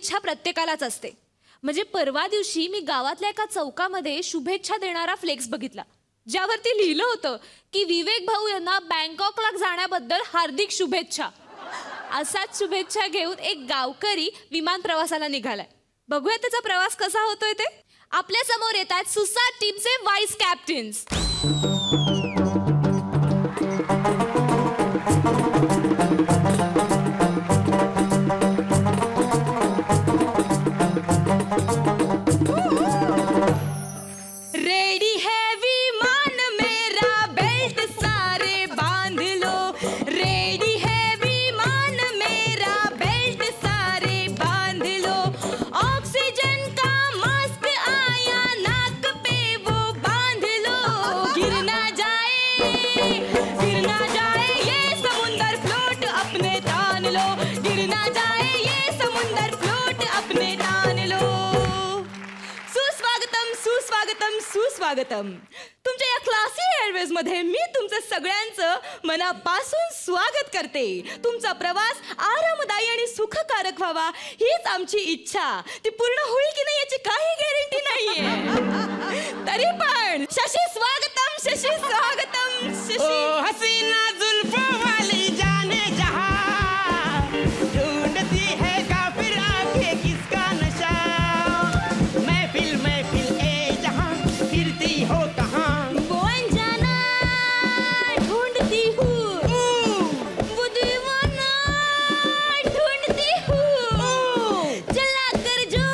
इच्छा प्रत्येकालाच असते. म्हणजे परवा दिवशी मी गावातल्या एका चौकामध्ये शुभेच्छा देणारा फ्लेक्स बघितला, ज्यावरती लिहिलं होतं की विवेक भाऊ यांना बँकॉकला जाण्याबद्दल हार्दिक शुभेच्छा. असाच शुभेच्छा घेऊन एक गावकरी विमान प्रवासाला निघालाय. बघूया त्याचा प्रवास कसा होतोय ते. आपल्या समोर येतात सुसाट टीमचे व्हाईस कॅप्टन्स. रेडी है विमान मेरा बेल्ट सारे बांध लो. रेडी है विमान मेरा बेल्ट सारे बांध लो. ऑक्सीजन का मास्क आया नाक पे वो बांध लो. गिर ना जाए ये समुंदर फ्लोट अपने तान लो. गिर ना जाए ये समुंदर फ्लोट अपने तान लो. सुस्वागतम सुस्वागतम सुस्वागतम. तुमच्या या क्लासी एअरवेज मध्ये मी तुमचं सगळ्यांचं मनापासून स्वागत करते. तुमचा प्रवास आरामदायी आणि सुखकारक व्हावा हीच आमची इच्छा. ती पूर्ण होईल की नाही याची काही गॅरंटी नाहीये. तरी पण शशी स्वागतम शशी स्वागतम शशी. हसीना जुल्फों वाली जाने जहां ढूंढती है काफिर आंखें किसका नशा. महफिल महफिल ए जहां फिरती हो कहां. वो अनजाना ढूंढती हूँ, वो दीवाना ढूंढती हूँ. जला कर जो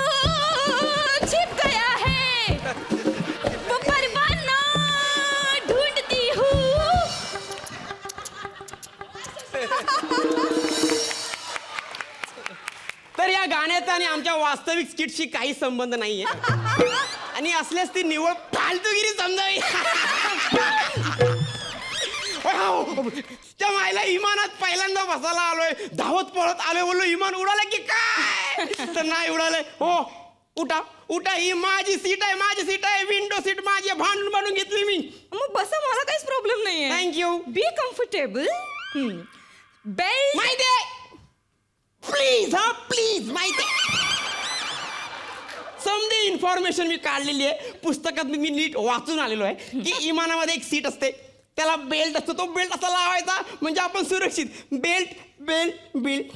छिप गया है वो परवाना ढूंढती हूँ. तर या गाण्याचा आणि आमच्या वास्तविक स्किटशी काही संबंध नाहीये आणि असल्यास ती निव्वळ फालतूगिरी समजावी. त्या मायला विमानात पहिल्यांदा बसायला आलोय, धावत पळत आलोय, बोललो विमान उडालं की काय, तर नाही उडालंय. हो उठा उठा, ही माझी सीट आहे, माझी सीट आहे, विंडो सीट माझी आहे, भांडून बनवून घेतली मी. मग बसा, मला काहीच प्रॉब्लेम नाहीये. थँक्यू. Be comfortable. बेल्ट माहिती आहे प्लीज, हा प्लीज, माहिती समजे इन्फॉर्मेशन मी काढलेली आहे पुस्तकात. मी नीट वाचून आलेलो आहे की विमानामध्ये एक सीट असते, त्याला बेल्ट असतो, तो बेल्ट असा लावायचा म्हणजे आपण सुरक्षित. बेल्ट बेल्ट बेल्ट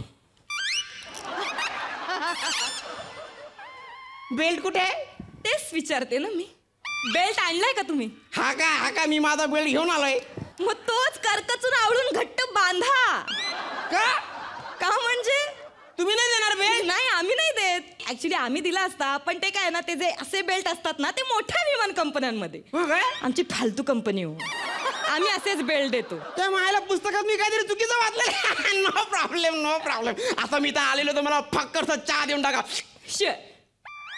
बेल्ट कुठे आहे तेच विचारते ना मी. बेल्ट आणलाय का तुम्ही? हा का मी माझा बेल्ट घेऊन आलोय. मग तोच करकचून आवळून घट्ट बांधा. का म्हणजे तुम्ही नाही देणार बेल्ट? नाही, आम्ही नाही देत. ऍक्च्युली आम्ही दिला असता, पण ते काय ना, ते जे असे बेल्ट असतात ना ते मोठ्या विमान कंपन्यांमध्ये. आमची फालतू कंपनी हो, आम्ही असेच बेल्ट देतो. त्या मायला पुस्तकात मी काहीतरी चुकीचं वाचलं. No problem no problem. आता मी तर आलेलो तर मला फक्करचा चहा देऊन टाका.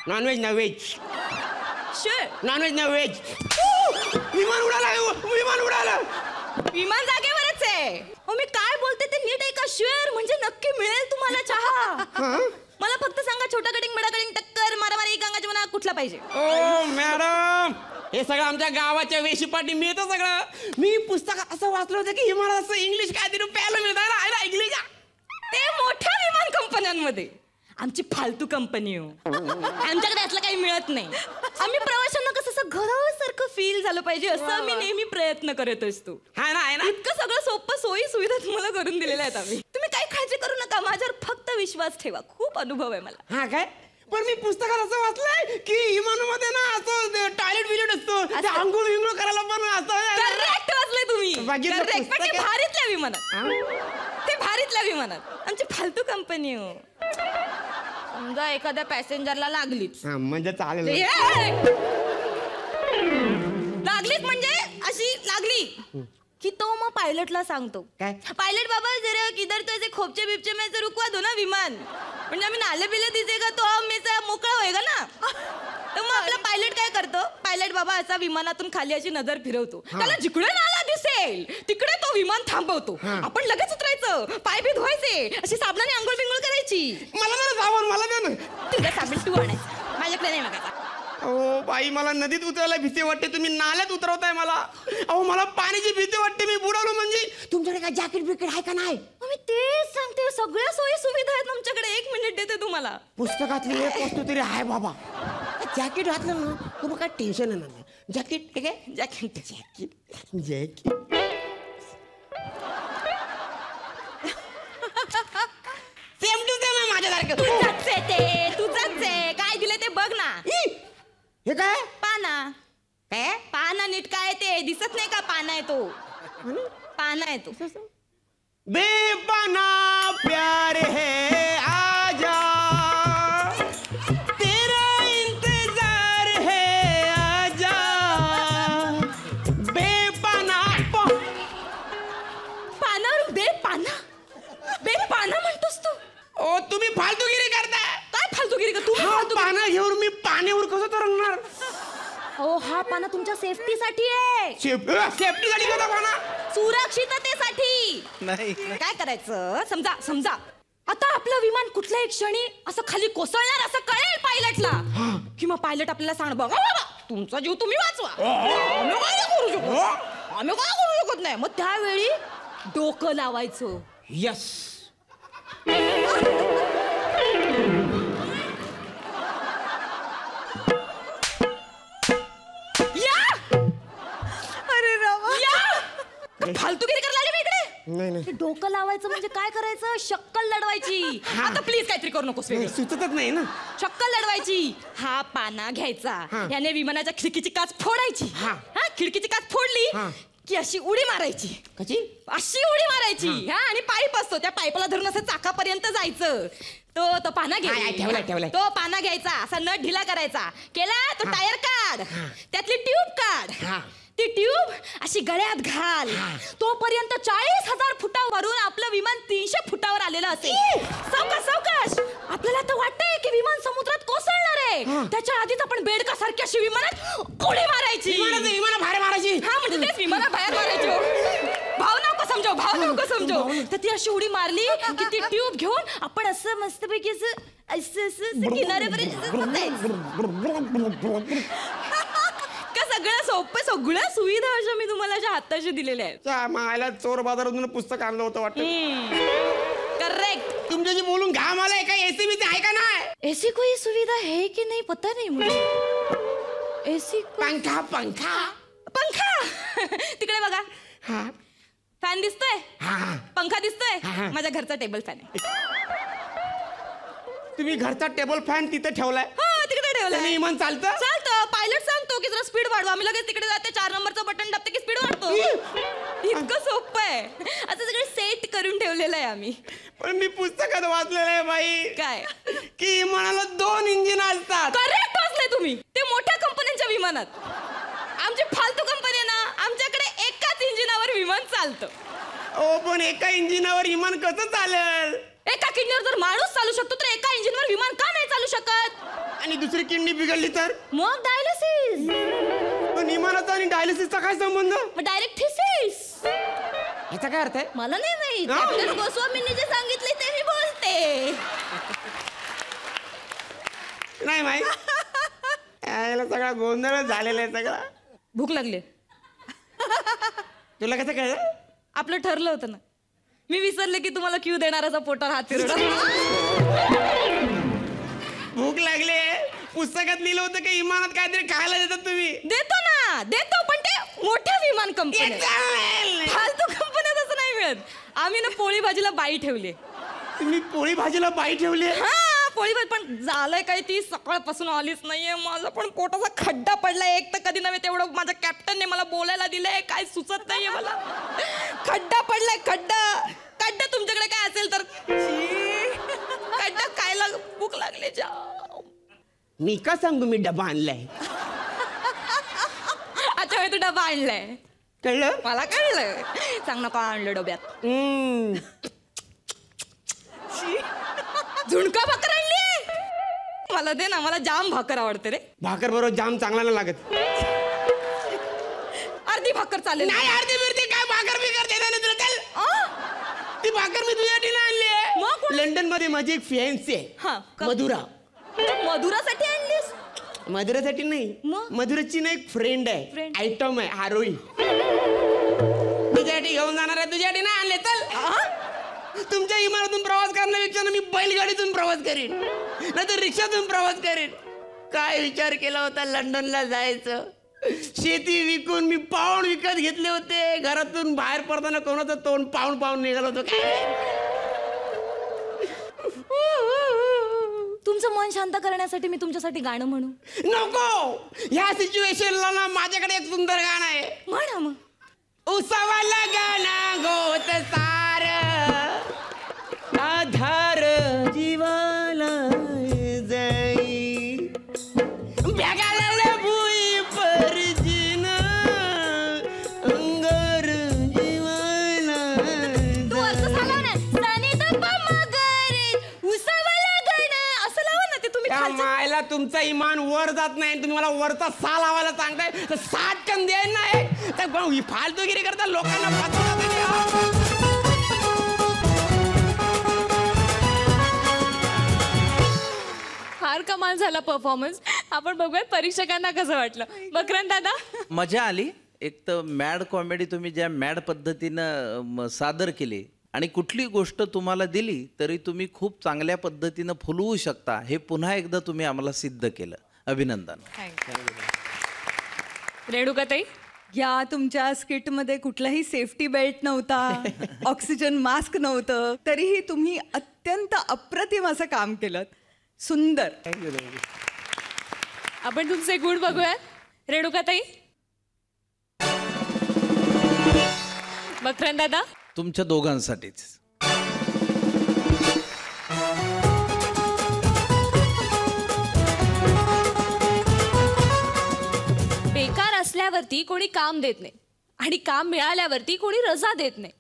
नॉनव्हेज ना व्हेज? नॉनव्हेज ना व्हेज? विमान उडाला, विमान उडाला. विमान जागेवरच आहे. हो, मी काय बोलते ते नीट ऐका. शुअर म्हणजे नक्की मिळेल तुम्हाला चहा. मला फक्त सांगा, छोटा कटिंग, बडा कटिंग, टक्कर, मारामारी, गंगाची म्हणा, कुठला पाहिजे? ओ मॅडम, हे सगळं आमच्या गावाच्या वेशीपाटी मिळतं सगळं. मी पुस्तकात असं वाचलं होतं की मला असं इंग्लिश काहीतरी प्यायला मिळतं ना इंग्लिश. ते मोठ्या विमान कंपन्यांमध्ये. आमची फालतू कंपनी हो, आमच्याकडे असलं काही मिळत नाही. आम्ही प्रवाशांना कसं घरासारखं फील झालं पाहिजे असं आम्ही नेहमी प्रयत्न करत असतो. आहे ना इतकं सगळं सोपं सोयी सुविधा तुम्हाला करून दिलेल्या आहेत आम्ही. तुम्ही काही काळजी करू नका, माझ्यावर फक्त विश्वास ठेवा. खूप अनुभव आहे मला. हा काय? पण मी पुस्तकात असं वाचलंय की विमानामध्ये ना असं टॉयलेट बिलेट असतो, आंघोळ विंघोळ करायला पण असं. करेक्ट वाचलंय तुम्ही. भारीतल्या विमानात, ते भारीतल्या विमानात आमची फालतू कंपनी हो. समजा एखाद्या पॅसेंजरला लागलीच म्हणजे चालेल. लागलीच म्हणजे अशी लागली की तो मग पायलटला सांगतो, काय पायलट बाबा जरा किधर तो ऐसे खोपचे बिपचे में से रुकवा दो ना विमान. म्हणजे आम्ही नाले बिले दिसेगा तो हमेशा मोकळा होएगा ना. तर मग आपला पायलट काय करतो, पायलट बाबा असा विमानातून खाली अशी नजर फिरवतो. त्याला जिकडे नाला दिसेल तिकडे तो विमान थांबवतो. आपण लगेच उतरायचं, पाय बी धुवायचे, अशी साबणाने आंघोळ बिंघोळ करायची. मला ना साबण, मला द्या ना. तुझा साबण तू आणायचा, माझ्याकडे नाही मागायचा. अहो बाई, मला नदीत उतरायला भीती वाटते, तुम्ही नाल्यात उतरवताय मला. अहो मला पाण्याची भीती वाटते, मी बुडालो म्हणजे. तुमच्याकडे काय जॅकेट बिकेट आहे का नाही? मी तेच सांगते, सगळ्या सोयी सुविधा आहेत आमच्याकडे. 1 मिनिट देते तुम्हाला. पुस्तकातली एक वस्तू तरी आहे बाबा. जॅकेट घातलं ना तू मग काय टेन्शन येणार नाही. जॅकेट ठीक आहे. Jacket jacket jacket same to same आहे माझ्यासारखं. तुझंच आहे ते, तुझंच आहे. काय दिलं ते बघ ना. हे काय पाना. काय पाना नीट काय ते दिसत नाही का? पाना आहे तो, पाना आहे तो. बेपना प्यार है आजा तेरा इंतजार है आजा बेपना पानावर बेपाना, बेपाना म्हणतोस तू? ओ तुम्ही फालतूगिरी करताय. काय फालतूगिरी का? तू हा पाना घेऊन मी पाण्यावर कसं तरंगणार? हो, हा पाना तुमच्या सेफ्टीसाठी आहे. सेफ्टीसाठी कसा पाना? सुरक्षिततेसाठी. नाही काय करायचं? समजा समजा आता आपलं विमान कुठल्याही क्षणी असं खाली कोसळणार असं कळेल पायलटला, किंवा पायलट आपल्याला सांग बघा बाबा तुमचा जीव तुम्ही वाचवा, आम्ही काय नाही करू शकत, आम्ही काय करू शकत नाही. मग त्यावेळी डोकं लावायचं. यस फालतूगिरी करायला लागली मी इकडे. नाही नाही हे डोकं लावायचं म्हणजे काय करायचं? शक्कल लढवायची. आता प्लीज काहीतरी करू नकोस. सुचतच नाही ना. शक्कल लढवायची. हा पाना घ्यायचा, याने विमानाच्या खिडकीची काच फोडायची. हा खिडकीची काच फोडली की अशी उडी मारायची. कशी? अशी उडी मारायची. आणि पाईप असतो, त्या पाईपला धरून असं चाकापर्यंत जायचं. तो पाना ठेवलाय. घ्यायचा. तो पाना घ्यायचा, असा नट ढिला करायचा. केला तो टायर काढ, त्यातली ट्यूब काढ. ती ट्यूब अशी गळ्यात घाल. तोपर्यंत 40,000 फुटावरून आपलं विमान 300 फुटावर आलेलं असेल. सावकाश सावकाश. आपल्याला तर वाटतंय की विमान समुद्रात कोसळणार आहे. त्याच्या आधीच आपण बेडका सारखी अशी विमानात उडी मारायची. विमाना बाहेर मारायची. हा म्हणजे तेच विमानात बाहेर मारायची. भाव नको समजव. तर ती अशी उडी मारली की ती ट्यूब घेऊन आपण असं मस्तपैकी असं किनाऱ्यापर्यंत सगळ्या सोपे सगळ्या सुविधा अशा मी तुम्हाला अशा हाताशी दिलेल्या आहेत. मायला चोर बाजारातून पुस्तक आणलं होतं वाटतं. करेक्ट. तुमच्याशी बोलून घाम आलाय. काय एसी बीसी आहे का नाही? ऐसी कोई सुविधा है कि नहीं पता नहीं मुझे. ऐसी पंखा पंखा पंखा तिकडे बघा. फॅन दिसतोय? पंखा दिसतोय? माझ्या घरचा टेबल फॅन आहे. तुम्ही घरचा टेबल फॅन तिथे ठेवलाय? तिकडे ठेवलाय. विमान चालतं? पायलट सांगतो की जरा स्पीड वाढवा. आम्ही लगेच तिकडे जाते, 4 नंबरचं बटन दाबते की स्पीड वाढतो. इतकं सोपं आहे. असं सगळं सेट करून ठेवलेलं आहे आम्ही. पण मी पुस्तकात वाचलेलं आहे बाई. काय? की विमानाला 2 इंजिन असतात. करेक्ट वाचलंय तुम्ही. ते मोठ्या कंपन्यांच्या विमानात. आमची फालतू कंपनी ना, आमच्याकडे एकाच इंजिनावर विमान चालतं. ओ पण एका इंजिनावर विमान कसं चालेल? एका किडनीवर जर माणूस चालू शकतो तर एका इंजिनवर विमान का नाही चालू शकत? आणि दुसरी किडनी बिघडली तर? मग डायलिसिस. पण विमानाचा आणि डायलिसिसचा काय संबंध? Direct thesis. याचा काय अर्थ आहे? मला नाही माहित. कॅप्टन गोस्वामींनी जे सांगितले ते मी बोलते. नाही माहित. याला सगळा गोंधळ झालेला आहे सगळा. भूक लागली. तुला कसं कळलं? आपलं ठरलं होतं ना. मी विसरले की तुम्हाला क्यू देणाराचा पोटावर हात फिरवला. भूक लागले. पुस्तकात लिहिलं होतं की विमानात काहीतरी खायला देतात तुम्ही. देतो पण ते मोठ्या विमान कंपनी. फालतू कंपन्यात असं नाही मिळत. आम्ही ना पोळी भाजीला बाई ठेवली. तुम्ही पोळी भाजीला बाई ठेवली? पोळी भाजी. पण झालंय काय, ती सकाळपासून आलीच नाहीये. माझा पण पोटाचा खड्डा पडलाय. एक तर कधी नव्हे तेवढं माझ्या कॅप्टनने मला बोलायला दिलंय. काय सुचत नाहीये मला. खड्डा पडलाय. खड्डा तुमच्याकडे काय असेल तर. खड्डा खायला भूक लागली. मी का सांगू मी डबा आणलाय. अच्छा तू डबा आणलाय. कळलं? मला कळलं. सांग ना काय आणलं डब्यात. झुणका भाकर आणली. मला दे ना, मला जाम भाकर आवडते रे. भाकर बरोबर जाम चांगला नाही लागत. अर्धी भाकर चालेल. नाही अर्धी बिर्धी काय भाकर बिकर देणार नाही तुला. चल ती भाकर मी तुझ्यासाठी नाही आणली. लंडन मध्ये माझी एक फॅन्सी आहे मधुरा. मधुरासाठी आणलीस? मधुरासाठी नाही, मधुराची ना एक फ्रेंड आहे. आयटम आहे आरोही. तुझ्यासाठी घेऊन जाणार आहे. तुझ्यासाठी नाही आणले. चल तुमच्या इमारतीतून प्रवास करण्यापेक्षा ना मी बैलगाडीतून प्रवास करेन, नाहीतर रिक्षातून प्रवास करेन. काय विचार केला होता लंडनला जायचं. शेती विकून मी पाऊण विकत घेतले होते. घरातून बाहेर पडताना कोणाचं तोंड पाऊण पाऊण निघालं होतं. काय तुमचं मन शांत करण्यासाठी मी तुमच्यासाठी गाणं म्हणू? नको. ह्या सिच्युएशनला ना माझ्याकडे एक सुंदर गाणं आहे. म्हणा मग. उसावाला गाणं गोत सार आधार जीवाला जाई बॅगाला भुई परजीन अंगार जीवाला तू अर्थ झाला ना. सनी दप्पा मगरे उसावाला गाणं असं लावा ना. ते तुम्ही त्या खालचं- मायला तुमचा इमान वर जात नाही आणि तुम्ही मला वरचा सा लावायला सांगताय. तर 60 टन द्यायला नाही तर ही फालतूगिरी करता लोकांना फसवतात. फार कमाल झाला परफॉर्मन्स. आपण बघूयात परीक्षकांना कसं वाटलं. मकरंद दादा. मजा आली. एक तर मॅड कॉमेडी तुम्ही ज्या मॅड पद्धतीनं सादर केली आणि कुठली गोष्ट तुम्हाला दिली तरी तुम्ही खूप चांगल्या पद्धतीनं फुलवू शकता हे पुन्हा एकदा तुम्ही आम्हाला सिद्ध केलं. अभिनंदन. रेणुकाताई. या तुमच्या स्किटमध्ये कुठलाही सेफ्टी बेल्ट नव्हता, ऑक्सिजन मास्क नव्हतं, तरीही तुम्ही अत्यंत अप्रतिम असं काम केलं. सुंदर. आपण तुमचे गुण बघूयात. रेणुकाताई. मकरंद दादा. तुमच्या दोघांसाठीच. बेकार असल्यावरती कोणी काम देत नाही आणि काम मिळाल्यावरती कोणी रजा देत नाही.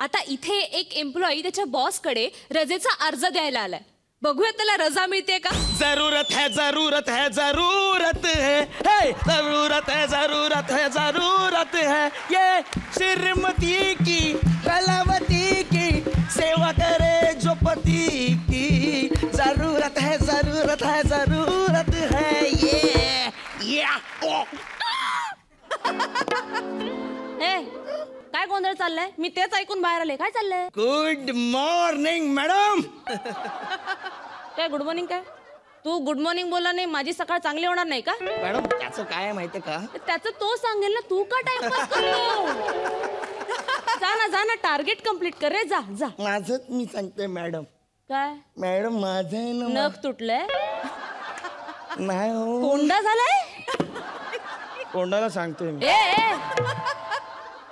आता इथे एक एम्प्लॉई त्याच्या बॉसकडे रजेचा अर्ज द्यायला आलाय. बघूयात त्याला रजा मिळते का. जरूरत है जरूरत है जरूरत है, हे जरूरत है जरूरत है जरूरत है, ये श्रीमती की कलावती की सेवा करे जो पति की. जरूरत है जरूरत है जरूरत है ये ए काय गोंधळ चाललाय. मी तेच ऐकून बाहेर आले. काय चाललंय. Good morning madam. काय गुड मॉर्निंग. काय तू गुड मॉर्निंग बोलला नाही माझी सकाळ चांगली होणार नाही का. मॅडम त्याचं काय आहे माहितीये का. त्याचं तो सांगेल ना. तू का टाइमपास करतो. जा ना टार्गेट कम्प्लीट कर रे. जा जा. माझं मी सांगते मॅडम. काय मॅडम माझं आहे ना. नख तुटलंय. नाही हो. कोंडा झालाय. कोणाला सांगतोय मी. ए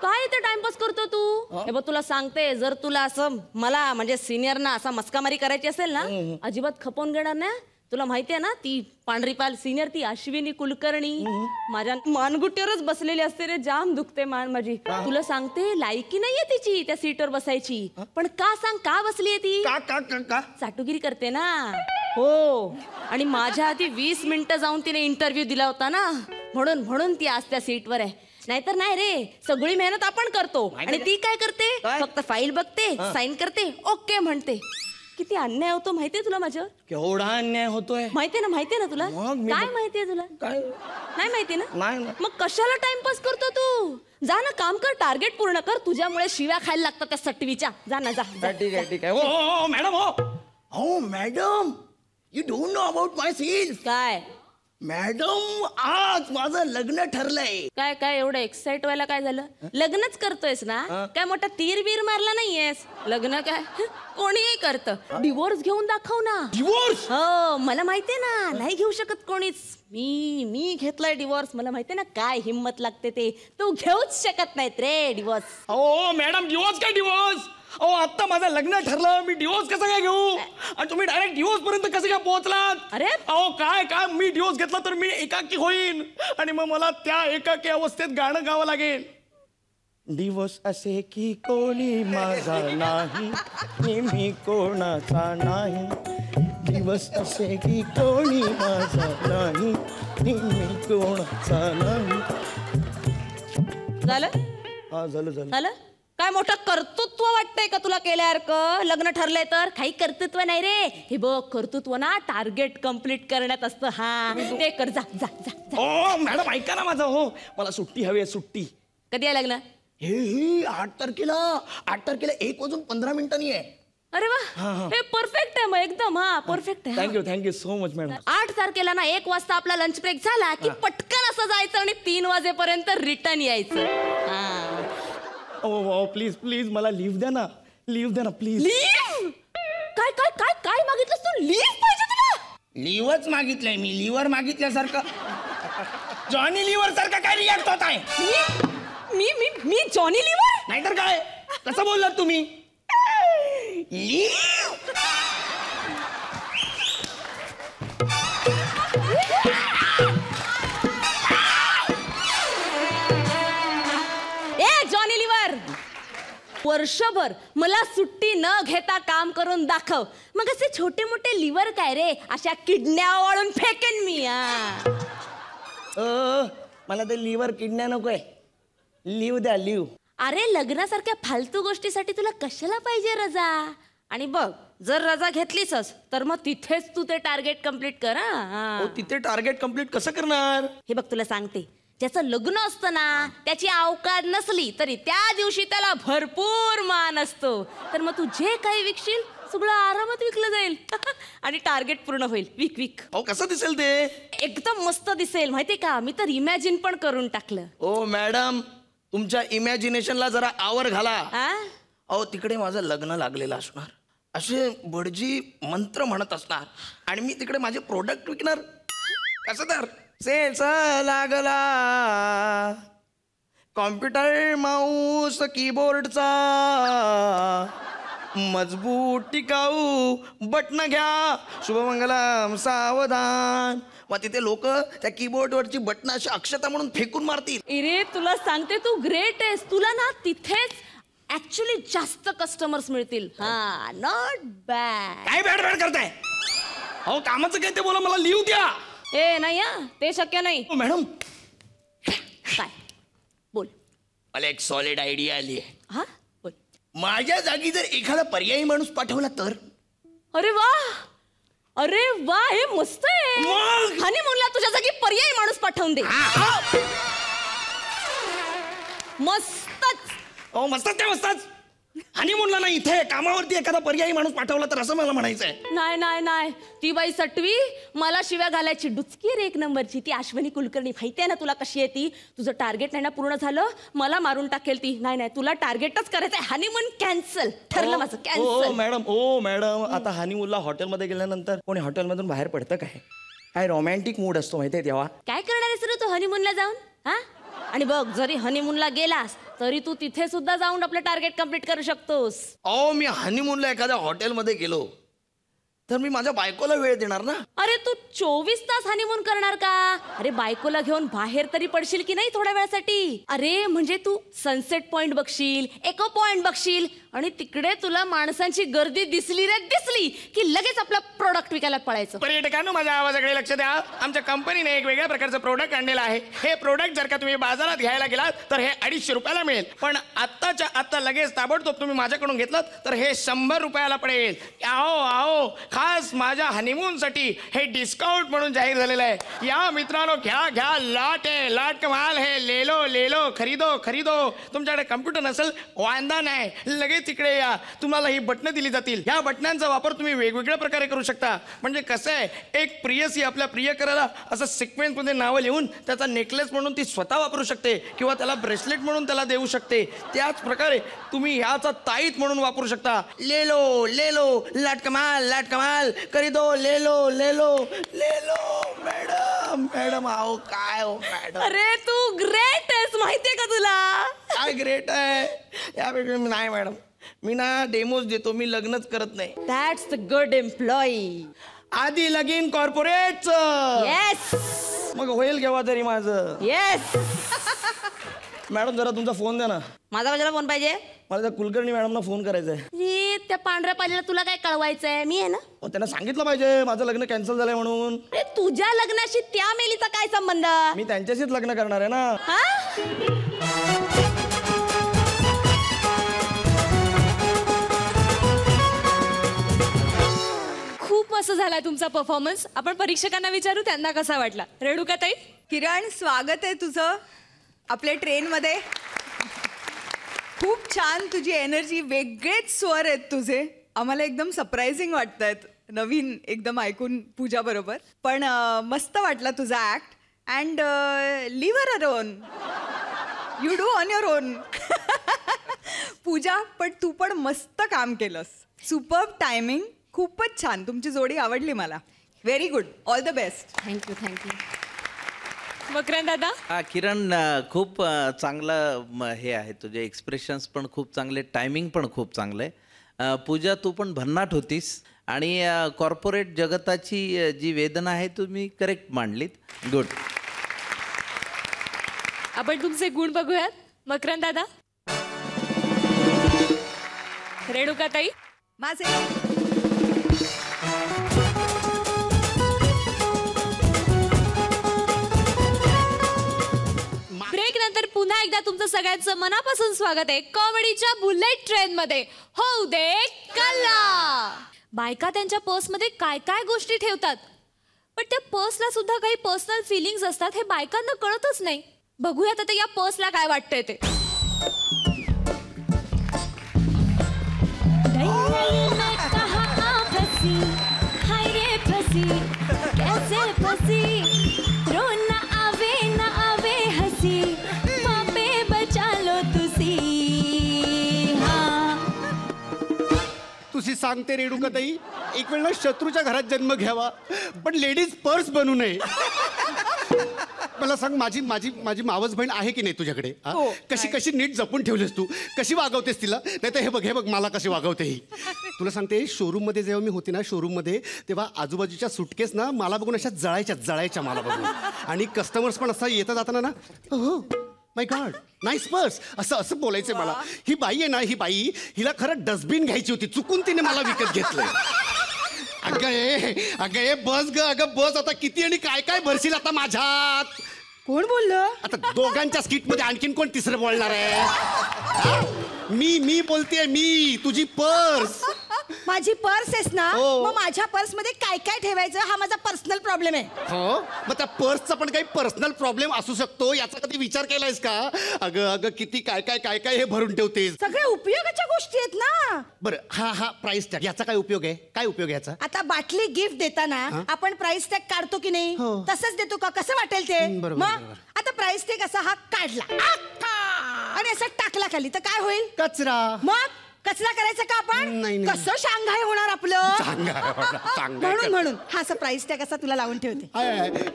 काय इथे टाइमपास करतो तू. हे बघ तुला सांगते जर तुला असं मला म्हणजे सिनियरना असा मस्कामारी करायची असेल ना अजिबात खपवून घेणार ना. तुला माहितीये ना ती पांढरी पाल सिनियर ती अश्विनी कुलकर्णी माझ्या मानगुट्टीवरच बसलेली असते रे. जाम दुखते मान माझी. तुला सांगते लायकी नाहीये तिची त्या सीटवर बसायची. पण का सांग का बसलीये ती. का का का का चाटुगिरी करते ना. हो आणि माझ्या आधी 20 मिनिटं जाऊन तिने इंटरव्ह्यू दिला होता ना म्हणून ती आज त्या सीटवर आहे. नाहीतर नाही रे. सगळी मेहनत आपण करतो आणि ती काय करते फक्त फाईल बघते साईन करते ओके म्हणते. किती अन्याय होतो माहितीये तुला माझ्यावर. केवढा अन्याय होतोय. माहितीये ना तुला. काय माहितीये तुला. काय नाही माहिती ना. नाही. मग कशाला टाइमपास करतो तू. जा ना काम कर. टार्गेट पूर्ण कर. तुझ्यामुळे शिव्या खायला लागतात त्या सटवीच्या. जा ना जा. ठीक आहे ठीक आहे. हो मॅडम. हो madam you don't know about my scene. काय मॅडम आज माझं लग्न ठरलंय. काय काय एवढं एक्साइट व्हायला काय झालं. लग्नच करतोयस ना. काय मोठा तीर बीर मारला नाहीयेस. लग्न काय कोणीही करतं. डिवोर्स घेऊन दाखव ना. डिवोर्स. हो मला माहितीये ना. नाही घेऊ शकत कोणीच. मी घेतलाय डिवोर्स. मला माहितीये ना काय हिंमत लागते ते. तू घेऊच शकत नाहीत रे डिवोर्स. हो मॅडम डिवोर्स काय डिवोर्स. अहो आता माझं लग्न ठरलं मी डिवोर्स कसं काय घेऊ. आणि तुम्ही डायरेक्ट डिवोर्स पर्यंत कसं काय पोहोचलात. अरे अहो काय काय मी डिवोर्स घेतला तर मी एकाकी होईन आणि मग मला त्या एकाकी अवस्थेत गाणं गावं लागेल. दिवस असे की कोणी माझा नाही नेहमी कोणाचा नाही. दिवस असे की कोणी माझा नाही नेहमी कोणाचा नाही. झालं हा झालं झालं. काय मोठं कर्तृत्व वाटतंय का तुला केल्यासारखं. लग्न ठरलंय तर काही कर्तृत्व नाही रे. हे बघ कर्तृत्व ना टार्गेट कम्प्लीट करण्यात असतं. हा ते कर. जा जा जा. ओ मॅडम ऐका ना माझं. हो मला सुट्टी हवी आहे. सुट्टी कधी आहे लग्न. हे 8 तारखेला 1 वाजून 15 मिनिटांनी आहे. अरे वा हे परफेक्ट आहे मग एकदम. हा परफेक्ट आहे. Thank you so much madam. 8 तारखेला ना 1 वाजता आपला लंच ब्रेक झाला की पटकन असं जायचं आणि 3 वाजेपर्यंत रिटर्न यायचं. ओ प्लीज प्लीज मला लिव्ह द्या ना प्लीज. लीव काय काय काय काय मागितलंस तू? लीव पाहिजे तुला? लिव्हच मागितलंय मी. लिव्हर मागितल्यासारखं जॉनी लिव्हर सारखं काय रिॲक्ट होत आहे? मी मी मी जॉनी लिव्हर? नाहीतर काय कसं बोललात तुम्ही? लिव्ह ए जॉनी लिव्हर, वर्षभर मला सुट्टी न घेता काम करून दाखव. मग असे छोटे मोठे लिव्हर काय रे, अशा किडन्या वाळून फेकेन मी. मला ते लिव्हर किडण्या नकोय. लिव्ह द्या लिव्ह. अरे लग्नासारख्या फालतू गोष्टीसाठी तुला कशाला पाहिजे रजा? आणि बघ जर रजा घेतलीसच तर मग तिथेच तू ते टार्गेट कम्प्लीट कर. तिथे टार्गेट कम्प्लीट कसं करणार? हे बघ तुला सांगते, ज्याचं लग्न असतं ना त्याची अवकात नसली तरी त्या दिवशी त्याला भरपूर मान असतो. तर मग तू जे काही विकशील सगळं आरामात विकलं जाईल आणि टार्गेट पूर्ण होईल. विक विक. कसं दिसेल ते? एकदम मस्त दिसेल माहितीये का. मी तर इमॅजिन पण करून टाकलं. ओ मॅडम तुमच्या इमॅजिनेशनला जरा आवर घाला. आ? तिकडे माझं लग्न लागलेलं असणार, असे भटजी मंत्र म्हणत असणार आणि मी तिकडे माझे प्रोडक्ट विकणार. कसं तर सेल्स लागला कॉम्प्युटर माऊस कीबोर्डचा, मजबूत टिकाऊ बटन घ्या, शुभमंगलम सावधान. मग तिथे लोक त्या कीबोर्डवरची बटन अशी अक्षता म्हणून फेकून मारतील. इरे तुला सांगते तू ग्रेट आहेस. तुला ना तिथेच ऍक्च्युली जास्त कस्टमर्स मिळतील. हा नॉट बॅड. काय बॅड बॅड करताय? कामाचं काय ते बोला. मला लिहू द्या. ए नाही ते शक्य नाही. मॅडम काय बोल. मला एक सॉलिड आयडिया आली आहे. हा बोल. माझ्या जागी जर एखादा पर्यायी माणूस पाठवला तर? अरे वा अरे वा हे मस्त आहे. मग? हनीमूनला तुझ्या जागी पर्यायी माणूस पाठवून दे. मस्तच. मस्तच काय मस्तच. हनीमूनला नाही, इथे कामावरती एखादा पर्यायी माणूस पाठवला तर असं मला म्हणायचंय. नाही नाही नाही ती बाई सटवी मला शिव्या घालायची डुचकी रे एक नंबरची. ती अश्वनी कुलकर्णी माहितीये ना तुला कशी आहे ती. तुझं टार्गेट नाही ना पूर्ण झालं मला मारून टाकेल ती. नाही नाही तुला टार्गेटच करायचंय. Honeymoon cancel. ठरलं माझं कॅन्सल. मॅडम आता हनीमूनला हॉटेलमध्ये गेल्यानंतर कोणी हॉटेलमधून बाहेर पडतं काय रोमॅन्टिक मूड असतो माहितीये तेव्हा. काय करणार आहेस रे तू हनीमूनला जाऊन? हा आणि बघ जरी हनीमूनला गेलास तरी तू तिथे सुद्धा जाऊन आपलं टार्गेट कम्प्लीट करू शकतोस. मी हनीमूनला एखाद्या हॉटेलमध्ये गेलो तर मी माझ्या बायकोला वेळ देणार ना. अरे तू 24 तास हनीमून करणार का? अरे बायकोला घेऊन बाहेर तरी पडशील की नाही थोड्या वेळासाठी? अरे म्हणजे तू सनसेट पॉइंट बघशील, इको पॉइंट बघशील आणि तिकडे तुला माणसांची गर्दी दिसली रे दिसली की लगेच आपला प्रोडक्ट विकायला पळायचं. पर्यटकांनो माझ्या आवाजाकडे लक्ष द्या. आमच्या कंपनीने एक वेगळ्या प्रकारचं प्रोडक्ट आणलेलं आहे. हे प्रोडक्ट जर का तुम्ही बाजारात घ्यायला गेलात तर हे 250 रुपयाला मिळेल. पण आत्ताच्या आत्ता लगेच ताबडतोब तुम्ही माझ्याकडून घेतलं तर हे 100 रुपयाला पडेल. आओ खास माझ्या हनीमून साठी हे डिस्काउंट म्हणून जाहीर झालेलं आहे. या मित्रांनो घ्या लाट आहे लाट कमाल है. लेलो खरीदो. तुमच्याकडे कम्प्युटर नसेल वांदा नाही, लगेच तिकडे या. तुम्हाला ही बटणं दिली जातील. या बटनांचा वापर तुम्ही वेगवेगळ्या प्रकारे करू शकता. म्हणजे कसं आहे एक प्रियसी आपल्या प्रियकराला असं सिक्वेन्स मध्ये नावं लिहून त्याचा नेकलेस म्हणून ती स्वतः वापरू शकते किंवा त्याला ब्रेसलेट म्हणून त्याला देऊ शकते. त्याच प्रकारे तुम्ही ह्याचा ताईत म्हणून वापरू शकता. लेलो लाट कमाल खरीदो. लेलो मॅडम आओ काय हो मॅडम. अरे तू ग्रेट आहेस माहितीये का तुला? काय ग्रेट आहे यापेक्षा नाही मॅडम. मी ना डेमोज देतो. मी लग्नच करत नाही. That's the good employee. आधी लगीन कॉर्पोरेट. येस मग होईल केव्हा तरी माझं. येस. मॅडम जरा तुमचा फोन द्या ना. माझा कशाला फोन पाहिजे? मला त्या कुलकर्णी मॅडमना फोन करायचा आहे. रे त्या पांढऱ्या पालीला तुला काय कळवायचंय? मी आहे ना. त्यांना सांगितलं पाहिजे माझं लग्न कॅन्सल झालंय म्हणून. अरे तुझ्या लग्नाशी त्या मेलीचा काय संबंध? मी त्यांच्याशीच लग्न करणार आहे ना. हा खूप मस्त झालाय तुमचा परफॉर्मन्स. आपण परीक्षकांना विचारू त्यांना कसा वाटला. रेणुकाताई. किरण स्वागत आहे तुझं आपल्या ट्रेनमध्ये. खूप छान तुझी एनर्जी, वेगळेच स्वर आहेत तुझे. आम्हाला एकदम सरप्राइझिंग वाटतायत नवीन एकदम ऐकून पूजा बरोबर. पण मस्त वाटला तुझा act. And live your own, you do on your own. Pooja, पण तू पण मस्त काम केलंस. सुपर्ब टायमिंग, खूपच छान. तुमची जोडी आवडली मला. Very good. All the best. Thank you. Makarand दादा. हा किरण, खूप चांगलं हे आहे, तुझे एक्सप्रेशन्स पण खूप चांगले, टायमिंग पण खूप चांगलं आहे. पूजा, तू पण भन्नाट होतीस आणि कॉर्पोरेट जगताची जी वेदना आहे तुम्ही करेक्ट मांडलीत. गुड. आपण तुमचे गुण बघूयात. मकरंद दादा. रेणुकाताई. माझे ब्रेक नंतर पुन्हा एकदा तुमचं सगळ्यांचं मनापासून स्वागत आहे कॉमेडीच्या बुलेट ट्रेन मध्ये. होऊ दे कल्ला. बायका त्यांच्या पर्समध्ये काय काय गोष्टी ठेवतात, पण त्या पर्सला सुद्धा काही पर्सनल फिलिंग्स असतात, हे बायकांना कळतच नाही. बघूयात आता या पर्सला काय वाटतंय ते. तुझी सांगते रेणुकाताई, एक वेळ ना शत्रूच्या घरात जन्म घ्यावा, पण लेडीज पर्स बनू नये. मला सांग, माझी माझी माझी मावस बहीण आहे की नाही तुझ्याकडे? कशी कशी नीट जपून ठेवलीस तू, कशी वागवतेस तिला? नाही तर हे बघ मला कशी वागवते ही. तुला सांगते, शोरूम मध्ये जेव्हा मी होते ना, शोरूम मध्ये, तेव्हा आजूबाजूच्या सुटकेस ना मला बघून अशा जळायच्या मला बघून. आणि कस्टमर्स पण असं येता जाताना ना, हो माय गॉड नाईस पर्स, असं बोलायचं मला. ही बाई आहे ना, ही बाई, हिला खरं डस्टबिन घ्यायची होती, चुकून तिने मला विकत घेतलंय. अगं बस ग, अगं बस. आता किती आणि काय काय भरशील आता माझ्यात? कोण बोललं? आता दोघांच्या स्किट मध्ये आणखीन कोण तिसरं बोलणार आहे? मी बोलतेय, मी तुझी पर्स. माझी पर्स आहेस ना, हो. मग माझ्या पर्स मध्ये काय काय ठेवायचं हा माझा पर्सनल प्रॉब्लेम आहे. हो, मग त्या पर्सचा पण काही पर्सनल प्रॉब्लेम असू शकतो, याचा कधी विचार केलायस का? अगं किती काय काय हे भरून ठेवतेस. सगळ्या उपयोगाच्या गोष्टी आहेत ना. बरं, हा प्राइस टॅग, याचा काय उपयोग आहे? काय उपयोग आहे याचा? आता बाटली गिफ्ट देताना आपण प्राइस टॅग काढतो की नाही? तसंच देतो का? कसं वाटेल ते? बरोबर. मग आता प्राइस टॅग असा हा काढला आणि असा टाकला खाली तर काय होईल? कचरा. मग कचरा करायचं का आपण? नाही. कसं शांघाय होणार आपलं? चांगलं. म्हणून हा असा प्राइस टॅग असा तुला लावून ठेवते.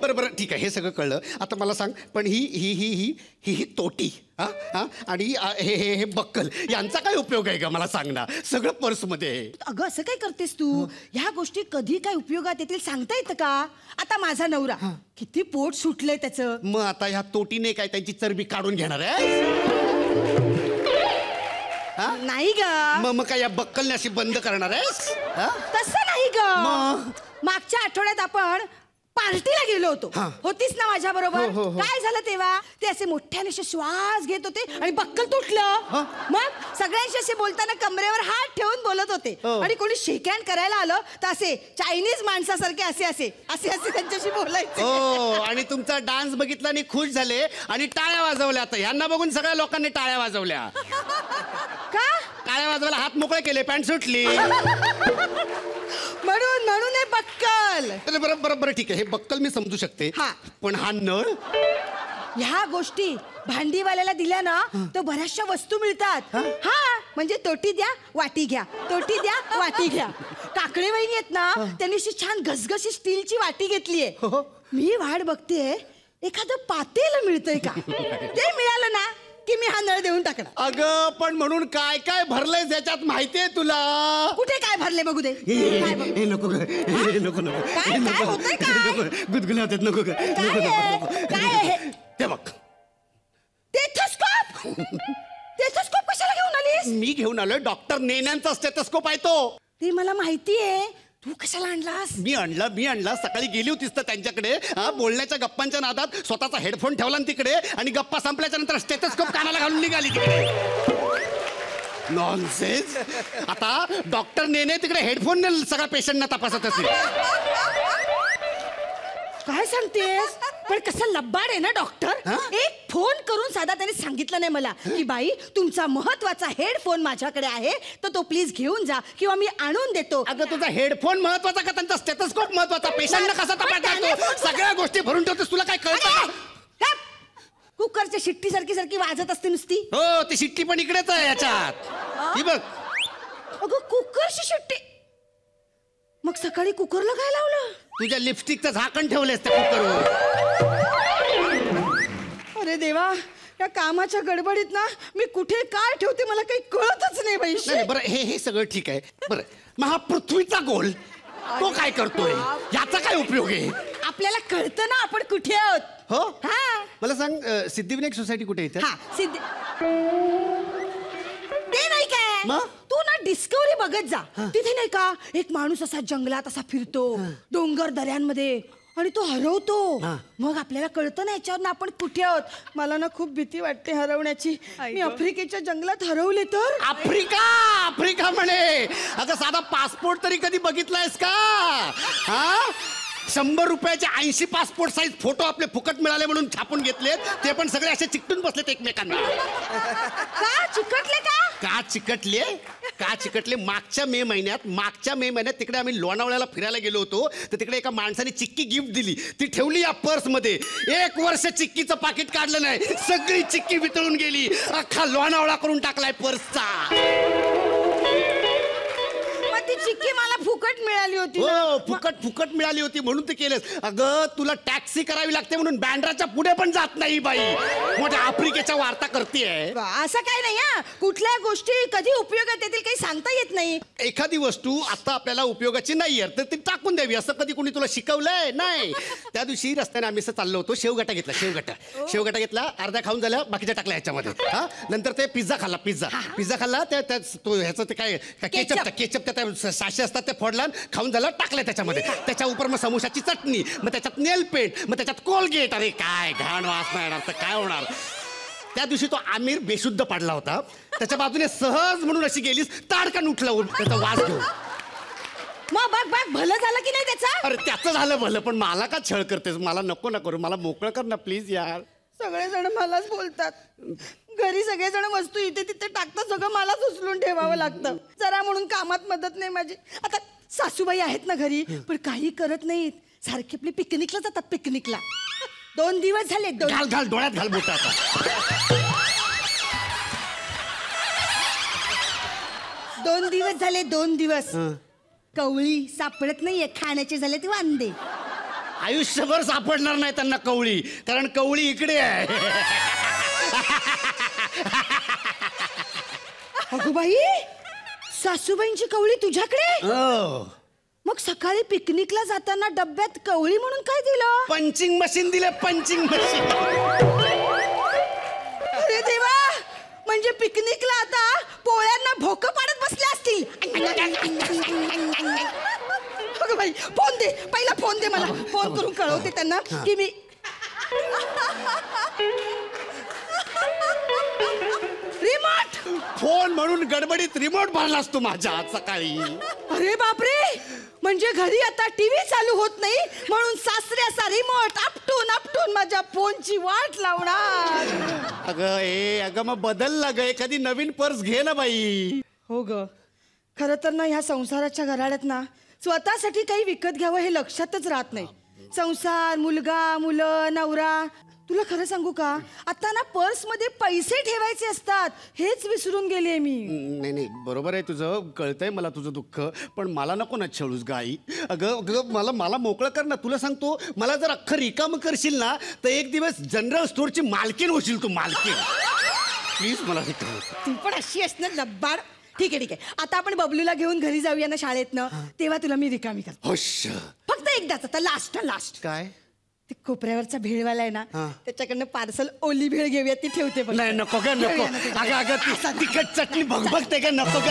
बरं ठीक आहे, हे सगळं कळलं. आता मला सांग, पण ही तोटी आणि हे बक्कल, यांचा काय उपयोग आहे का? मला सांग ना. सगळं पर्समध्ये आहे. अगं असं काय करतेस तू? ह्या गोष्टी कधी काय उपयोगात येतील सांगता येतं का? आता माझा नवरा किती पोट सुटलंय त्याचं. मग आता ह्या तोटीने काय त्यांची चरबी काढून घेणार आहे? नाही ग. मग काय या बक्कलने अशी बंद करणार आहेस? तसं नाही ग. मग? मागच्या आठवड्यात आपण पार्टीला गेलो होतो. होतीस ना माझ्या बरोबर? काय झालं तेव्हा? ते असे मोठ्याने असे श्वास घेत होते आणि बक्कल तुटलं. मग सगळ्यांशी असे बोलताना कमरेवर हात ठेवून बोलत होते. आणि कोणी शेक हँड करायला आलं तर असे चायनीज माणसासारखे असे त्यांच्याशी बोलायचे. आणि तुमचा डान्स बघितला आणि खुश झाले आणि टाळ्या वाजवल्या. आता यांना बघून सगळ्या लोकांनी टाळ्या वाजवल्या. का? टाळ्या वाजवायला हात मोकळे केले, पॅन्ट सुटली. म्हणून हे बक्कल. बरं ठीक आहे, हे बक्कल मी समजू शकते. पण हा नळ? ह्या गोष्टी भांडीवाल्याला दिल्या ना तर बऱ्याचशा वस्तू मिळतात. म्हणजे तोटी द्या वाटी घ्या, तोटी द्या वाटी घ्या. काकडे वहिनी आहेत ना, त्यांनी अशी छान घसघशी स्टीलची वाटी घेतलीये. मी वाट बघते एखादं पातेल मिळतंय का. ते मिळालं ना की मी हा नळ देऊन टाकणार. अगं पण म्हणून काय काय भरलंय त्याच्यात माहितीये तुला? कुठे काय भरले बघू दे. नको गुदगुल्या होतात, नको काय ते बघ. टेथोस्कोप कशाला घेऊन आलीस? मी घेऊन आलोय डॉक्टर नेण्यांचा स्टेथोस्कोप आहे तो. ते मला माहितीये, तू कशाला आणलास? मी आणला. सकाळी गेली होतीस तर त्यांच्याकडे, बोलण्याच्या गप्पांच्या नादात स्वतःचा हेडफोन ठेवला तिकडे आणि गप्पा संपल्याच्या नंतर स्टेथोस्कोप कानाला घालून निघाली तिकडे. नॉनसेन्स. आता डॉक्टर नेने तिकडे हेडफोन सगळ्या पेशंटना तपासत असेल. काय सांगतेस? पण कसं लब्बाड आहे ना डॉक्टर. एक फोन करून साधा त्याने सांगितलं नाही मला की बाई तुमचा महत्वाचा हेडफोन माझ्याकडे आहे तर तो प्लीज घेऊन जा किंवा मी आणून देतो. अगं तुझा हेडफोन महत्वाचा का त्यांचा स्टेथोस्कोप महत्वाचा? पेशंटला कसा तपासायचा? सगळ्या गोष्टी भरून ठेवतेस, तुला काय कळतं का? कुकरच्या शिट्टी सारखी सारखी वाजत असते नुसती. हो ती शिट्टी पण इकडेच आहे याच्यात. ही बघ. अगं कुकरची शिट्टी. मग सकाळी कुकरला काय लावलं? तुझ्या लिपस्टिकचं झाकण ठेवलेस त्या कुकरवर. अरे देवा, या कामाच्या गडबडीत ना मी कुठे काय ठेवते मला काही कळतच नाही बाई. नाही बरं, हे सगळं ठीक आहे. बरं मग हा पृथ्वीचा गोल तो काय करतोय? याचा काय उपयोग आहे? आपल्याला कळतं ना आपण कुठे आहोत. हो हा मला सांग, सिद्धिविनायक सोसायटी कुठे येते? हा सिद्धी ते नाही काय मग? तू ना डिस्कवरी बघत जा. तिथे नाही का एक माणूस असा जंगलात असा फिरतो डोंगर दऱ्यांमध्ये आणि तो हरवतो. मग आपल्याला कळतं ना याच्यावर ना आपण कुठे आहोत. मला ना खूप भीती वाटते हरवण्याची. मी आफ्रिकेच्या जंगलात हरवले तर. आफ्रिका म्हणे. अगं साधा पासपोर्ट तरी कधी बघितलायस का? हा 100 रुपयाचे 80 पासपोर्ट साईज फोटो आपले फुकट मिळाले म्हणून छापून घेतलेत. ते पण सगळे असे चिकटून बसलेत एकमेकांना. का चिकटले का? का चिकटले? मागच्या मे महिन्यात तिकडे आम्ही लोणावळ्याला फिरायला गेलो होतो. तर तिकडे एका माणसाने चिक्की गिफ्ट दिली. ती ठेवली या पर्स मध्ये. 1 वर्ष चिक्कीचं पाकिट काढलं नाही. सगळी चिक्की वितळून गेली. अख्खा लोणावळा करून टाकलाय पर्सचा. ती चिक्की मला फुकट मिळाली होती. हो फुकट मिळाली होती म्हणून ते केलंस. अगं तुला टॅक्सी करावी लागते म्हणून बँड्राच्या पुढे पण जात नाही बाई. मोठ्या आफ्रिकेच्या वार्ता करतेय. असं काय नाही हा. कुठल्या गोष्टी कधी उपयोगात येतील काही सांगता येत नाही. एखादी वस्तू आता आपल्याला उपयोगाची नाहीये तर ती टाकून द्यावी असं कधी कोणी तुला शिकवलंय? नाही. त्या दिवशी रस्त्याने आम्ही असं चाललो होतो. शेवगटा घेतला. अर्धा खाऊन झाल्या, बाकीच्या टाकल्या ह्याच्यामध्ये. हा नंतर ते पिझ्झा खाल्ला. ह्याचं ते काय केचप त्या साशे असतात ते फोडला, खाऊन झालं, टाकलं त्याच्यामध्ये. त्याच्या उपर मग समोसाची चटणी, मग त्याच्यात नेल पेंट, मग त्याच्यात कोलगेट. अरे काय घाण वास नाही येणार तर काय होणार. त्या दिवशी तो आमिर बेशुद्ध पडला होता. त्याच्या बाजूने सहज म्हणून अशी गेलीस, ताडकन उठला त्याचा वास घेऊन. मग बघ भलं झालं की नाही त्याचा? अरे त्याचं झालं भलं, पण मला का छळ करतेस? मला नको ना करू, मला मोकळं कर ना प्लीज यार. सगळेजण मलाच बोलतात. घरी सगळेजण वस्तू इथे तिथे टाकतात, सगळं मलाच उचलून ठेवावं लागतं. जरा म्हणून कामात मदत नाही माझी. आता सासूबाई आहेत ना घरी, पण काही करत नाहीत. सारखी आपली पिकनिकला जातात. पिकनिकला 2 दिवस झाले. घाल डोळ्यात घाल बोट आता. 2 दिवस झाले. 2 दिवस कवळी सापडत नाहीये. खाण्याचे झाले ते वांदे. आयुष्यभर सापडणार नाही त्यांना कवळी, कारण कवळी इकडे आहे. अगो बाई, सासूबाईंची कवळी तुझ्याकडे? हो. मग सकाळी पिकनिकला जाताना डब्यात कवळी म्हणून काय दिलं? पंचिंग मशीन दिले. Punching machine. अरे देवा, म्हणजे पिकनिकला आता पोळ्यांना भोकं पाडत बसले असतील. अगं बाई, फोन दे पहिला, फोन दे मला. फोन करून कळवते त्यांना की मी. रिमोट. फोन म्हणून गडबडीत रिमोट भरलास तू माझ्या आज सकाळी. अरे बापरे, म्हणजे घरी आता टीव्ही चालू होत नाही म्हणून सासरे असा रिमोट आपटून माझ्या फोनची वाट लावणार. अगं मग बदलला ग, एखादी नवीन पर्स घे ना बाई. हो ग, खरं तर ना ह्या संसाराच्या घराड्यात ना स्वतःसाठी काही विकत घ्यावं हे लक्षातच राहत नाही. संसार, मुलगा, मुलं, नवरा. तुला खरं सांगू का, आता ना पर्स मध्ये पैसे ठेवायचे असतात हेच विसरून गेले मी. नाही बरोबर आहे तुझं, कळतंय मला तुझं दुःख, पण मला नको ना छळूस गाई. अगं मला मोकळं कर ना. तुला सांगतो, मला जर अख्खं रिकामं करशील ना तर एक दिवस जनरल स्टोअरची मालकीन होशील तू. मालकीन प्लीज मला रिकामं. तू पण अशी असणार लब्बाड. ठीक आहे. आता आपण बबलूला घेऊन घरी जाऊया ना शाळेतनं, तेव्हा तुला मी रिकामी कर. हुश. फक्त एकदाच, आता लास्ट. काय? ते कोपऱ्यावरचा भेळवाला आहे ना, त्याच्याकडनं पार्सल ओली भेळ घेऊया. ती ठेवते पण. नाही नको ग, नको. अगं ती तिखट चटणी बघते का? नको ग.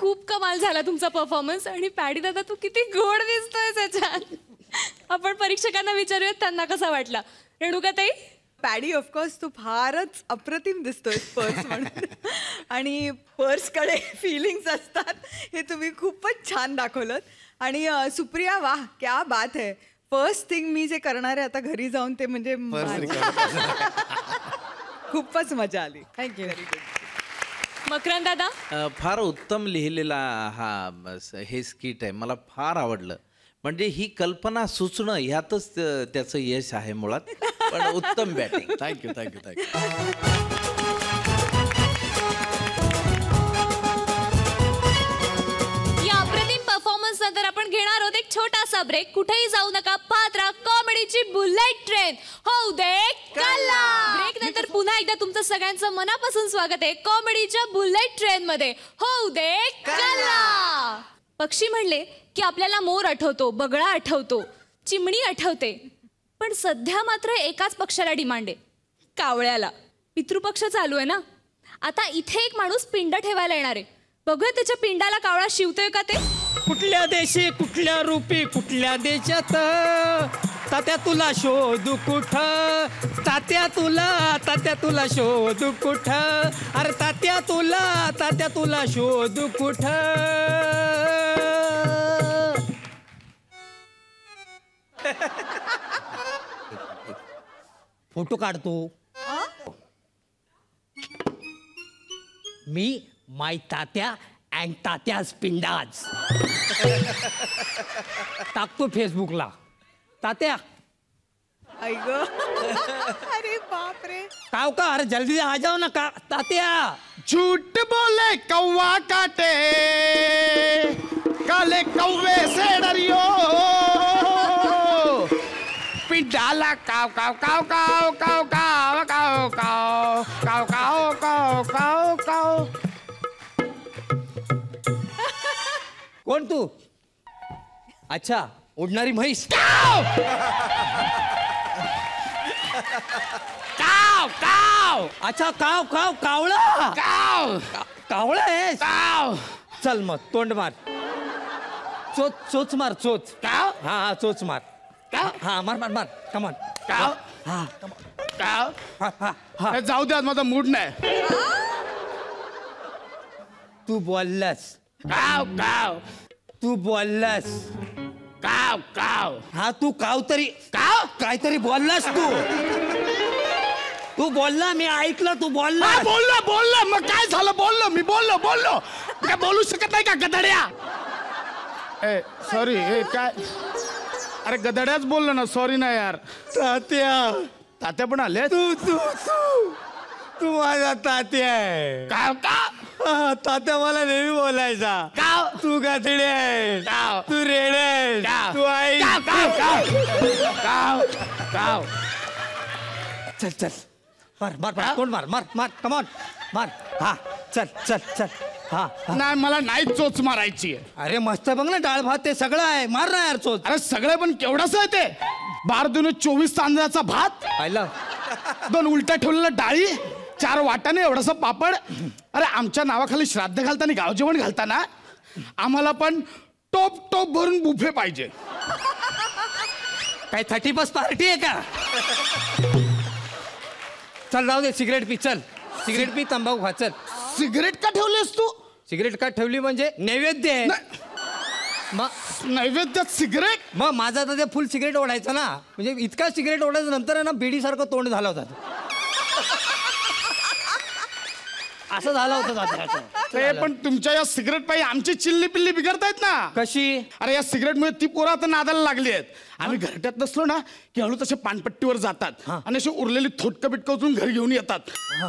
खूप कमाल झाला तुमचा परफॉर्मन्स. आणि पॅडी दादा, तू किती गोड दिसतोय त्याच्यात. आपण परीक्षकांना विचारूयात त्यांना कसा वाटला. रेणुकाताई? पॅडी ऑफकोर्स तू फारच अप्रतिम दिसतोय पर्स म्हणून. आणि पर्सकडे फिलिंग्स असतात हे तुम्ही खूपच छान दाखवलं. आणि सुप्रिया, वाह क्या बात है. फर्स्ट थिंग मी जे करणार आहे आता घरी जाऊन ते म्हणजे खूपच मजा आली. थँक्यू. Very good. मकरंद दादा, फार उत्तम लिहिलेला हे स्किट आहे, मला फार आवडलं. म्हणजे ही कल्पना सुचणं ह्यातच त्याचं यश आहे मुळात. पण उत्तम बॅटिंग. Thank you thank you thank you. या अप्रतिम परफॉर्मन्स नंतर आपण घेणार आहोत एक छोटासा ब्रेक. कुठेही जाऊ नका, पाहत राहा कॉमेडीची बुलेट ट्रेन. हो दे कल्ला. ब्रेक नंतर पुन्हा एकदा तुमचं सगळ्यांचं मनापासून स्वागत आहे कॉमेडीच्या बुलेट ट्रेन मध्ये. हो दे कल्ला. पक्षी म्हणले की आपल्याला मोर आठवतो, बगळा आठवतो, चिमणी आठवते. पण सध्या मात्र एकाच पक्षाला डिमांड आहे, कावळ्याला. पितृपक्ष चालू आहे ना, आता इथे एक माणूस पिंड ठेवायला येणार आहे. बघूया त्याच्या पिंडाला कावळा शिवतोय का ते. कुठल्या देशी कुठल्या रूपी कुठल्या देशात तात्या तुला शोधू कुठ, तात्या तुला शोधू कुठ, अरे तात्या तुला शोधू कुठ. फोटो काढतो मी. माय तात्या अँड तात्याज पिंडाज टाकतो फेसबुकला. तात्या आई ग. अरे बापरे. काव का, अरे जल्दी आ जाओ ना का तात्या. झूठ बोले कौवा काटे, काले कौवे से डरियो. पिंडाला काव काव काव काव काव काव काव काव काव काव काव काव काव. कोण तू. अच्छा, उडणारी म्हैस. काव काव. अच्छा, काव काव कावळा. काव कावळा आहे. काव. चल मग तोंड मार. चोच मार चोच. काव. हा चोच मार. काव. हा मार कमॉन. काव. हा काव. जाऊ दे, आज माझा मूड नाही. तू बोललास. काव काव. तू बोललास. काव काव. हा तू काव तरी काव. काहीतरी बोललास तू बोलला, मी ऐकलं. तू बोलला. बोललो मग काय झालं. मी बोललो काय बोलू शकत नाही का गधड्या. सॉरी. काय, अरे गधड्याच बोललो ना, सॉरी ना यार. तात्या पण आले. तू माझा तात्या आहे. काव का. तात्या मला नेहमी बोलायचा. काव. तू गाठडे आहे. काव. तू रेड आहे. काव. तू आई. काव. काव. चल मार कोण मार कमॉन मार. हा चल. हा नाही, मला नाही चोच मारायची. अरे मस्त बघ ना, डाळ भात ते सगळं आहे. मार ना यार चोच. अरे सगळे पण केवढंच आहे ते. 12-24 तांदळाचा भात, पाहिलं. 2 उलट्या ठेवलेल्या डाळी, 4 वाटाणे, एवढंसं पापड. अरे आमच्या नावाखाली श्राद्ध घालताना, गाव जेवण घालताना आम्हाला पण टोप भरून बुफे पाहिजे. काय 30+ पार्टी आहे का. चल जाऊ दे, सिगरेट पी. चल सिगरेट पी, तंबाखू खा. चल. सिगरेट का ठेवलीस तू. सिगरेट का ठेवली म्हणजे नैवेद्य आहे. नैवेद्यात सिगरेट. मग माझा आता ते फुल सिगरेट ओढायचं ना, म्हणजे इतका सिगरेट ओढायचं नंतर आहे ना बिडीसारखं तोंड झालं होतं. असं झालं होतं. ते पण तुमच्या या सिगरेट पायी आमची चिल्ली पिल्ली बिघडतायत ना. कशी. अरे या सिगरेटमुळे ती पोरं आता नादाला लागली आहेत. आम्ही घरट्यात नसलो ना की हळू तसे पानपट्टीवर जातात आणि अशी उरलेली थोटकं बिटकं उचलून घरी घेऊन येतात.